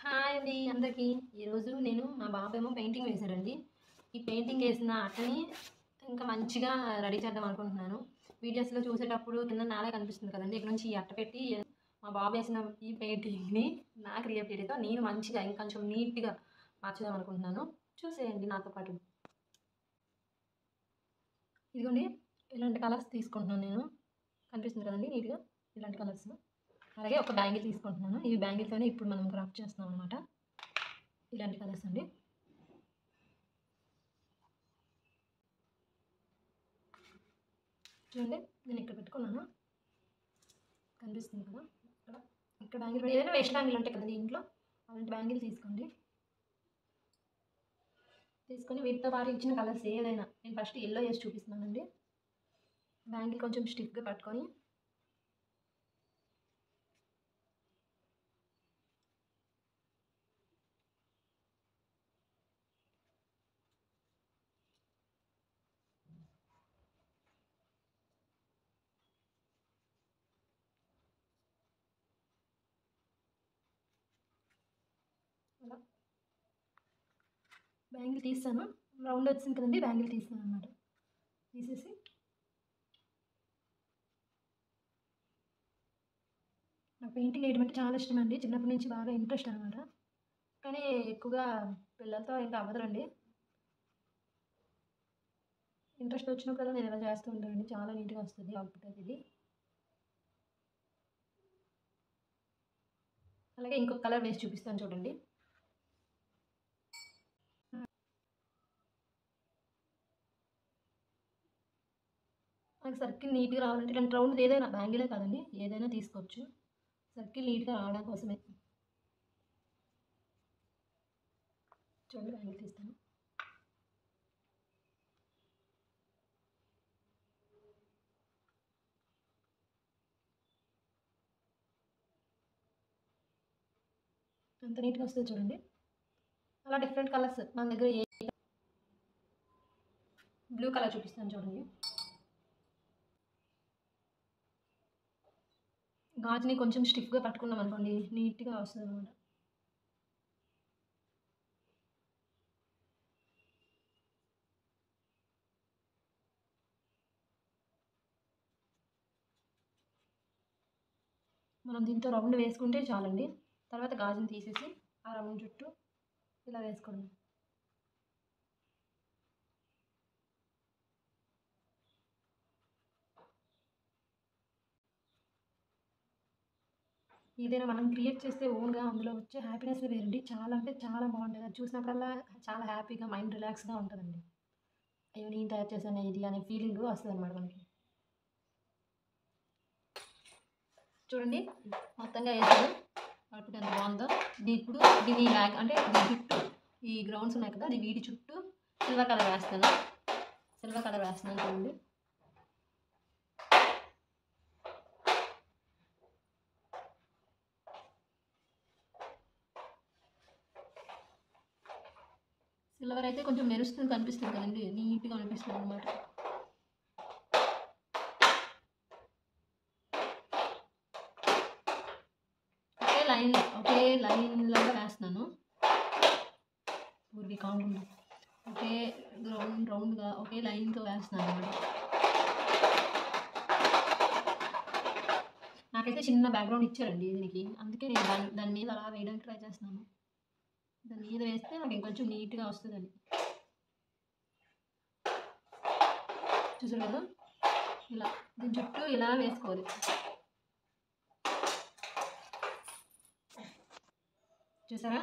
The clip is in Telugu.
హాయ్ అండి అందరికీ. ఈరోజు నేను మా బాబేమో పెయింటింగ్ వేశాడండి. ఈ పెయింటింగ్ వేసిన అట్టని ఇంకా మంచిగా రెడీ చేద్దాం అనుకుంటున్నాను. వీడియోస్‌లో చూసేటప్పుడు కింద నేలే కనిపిస్తుంది కదండీ! ఇక్కడ నుంచి ఈ అట్ట పెట్టి మా బాబు వేసిన ఈ పెయింటింగ్‌ని నా క్రియేటివిటీతో నేను మంచిగా ఇంకొంచెం నీట్‌గా మార్చుదాం అనుకుంటున్నాను. చూసేయండి నాతో పాటు. ఇదిగోండి ఇలాంటి కలర్స్ తీసుకుంటున్నాను నేను. కనిపిస్తుంది కదండీ నీట్‌గా ఇలాంటి కలర్స్. అలాగే ఒక బ్యాంగిల్ తీసుకుంటున్నాను. ఈ బ్యాంగిల్‌తోనే ఇప్పుడు మనం క్రాఫ్ట్ చేస్తున్నాం అనమాట. ఇలాంటి కలర్స్ అండి. చూడండి నేను ఇక్కడ పెట్టుకున్నాను. కనిపిస్తుంది కదా ఇక్కడ బ్యాంగిల్ ఏదైనా వేస్ట్ బ్యాంగిల్ ఉంటాయి కదండి ఇంట్లో, అలాంటి బ్యాంగిల్ తీసుకోండి. తీసుకొని వీటితో పాటు ఇచ్చిన కలర్స్ ఏదైనా నేను ఫస్ట్ ఎల్లో వేసి చూపిస్తున్నానండి. బ్యాంగిల్ కొంచెం స్టిఫ్గా పట్టుకొని అలా బ్యాంగిల్ తీస్తాను. రౌండ్ వచ్చింది కదండి, బ్యాంగిల్ తీస్తాను అనమాట. తీసేసి నాకు పెయింటింగ్ వేయడం అంటే చాలా ఇష్టం అండి. చిన్నప్పటి నుంచి బాగా ఇంట్రెస్ట్ అనమాట. కానీ ఎక్కువగా పిల్లలతో ఇంకా అవ్వదులండి. ఇంట్రెస్ట్ వచ్చినప్పుడల్లా నేను ఇలా చేస్తూ ఉంటానండి. చాలా నీట్‌గా వస్తుంది అవుట్‌పుట్ అయితే ఇది. అలాగే ఇంకొక కలర్ వేసి చూపిస్తాను చూడండి. నాకు సర్కిల్ నీట్‌గా రావాలంటే ఇలాంటి రౌండ్ ఏదైనా బ్యాంగిలే కాదండి, ఏదైనా తీసుకోవచ్చు. సర్కిల్ నీట్‌గా రావడం కోసమే. చూడండి బ్యాంగిల్ తీస్తాను. ఎంత నీట్‌గా వస్తుందో చూడండి. అలా డిఫరెంట్ కలర్స్ మన దగ్గర బ్లూ కలర్ చూపిస్తాను చూడండి. గాజుని కొంచెం స్టిఫ్‌గా పట్టుకున్నాం అనుకోండి నీట్‌గా వస్తుందన్నమాట. మనం దీంతో రౌండ్ వేసుకుంటే చాలండి. తర్వాత గాజుని తీసేసి ఆ రౌండ్ చుట్టూ ఇలా వేసుకోండి. ఏదైనా మనం క్రియేట్ చేస్తే ఓన్‌గా అందులో వచ్చే హ్యాపీనెస్ వేరండి. చాలా అంటే చాలా బాగుంటుంది. అది చూసినప్పుడల్లా చాలా హ్యాపీగా మైండ్ రిలాక్స్‌గా ఉంటుందండి. అయ్యో! నేను తయారు చేశానే ఇది అనే ఫీలింగ్ వస్తుందన్నమాట మనకి. చూడండి మొత్తంగా వేసాను. అవుట్‌పుట్ ఎంత బాగుందో. ఇప్పుడు దీని బ్యాక్ అంటే దీని చుట్టూ ఈ గ్రౌండ్స్ ఉన్నాయి కదా, అది వీటి చుట్టూ సిల్వర్ కలర్ వేస్తాను. సిల్వర్ కలర్ వేస్తున్నాను చూడండి. సిల్వర్ అయితే కొంచెం మెరుస్తుంది కనిపిస్తుంది కదండి, నీట్‌గా అనిపిస్తుంది అనమాట. ఒకే లైన్‌లాగా వేస్తున్నాను. పూర్వీ కాకుండా ఒకే రౌండ్‌గా ఒకే లైన్‌తో వేస్తున్నాను అనమాట. నాకైతే చిన్న బ్యాక్‌గ్రౌండ్ ఇచ్చారండి దీనికి. అందుకే నేను దాని మీద అలా వేయడానికి ట్రై చేస్తున్నాను. దాని మీద వేస్తే నాకు ఇంకొంచెం నీట్‌గా వస్తుందని. చూసారు కదా, ఇలా దీని చుట్టూ ఇలా వేసుకోవాలి. చూసారా?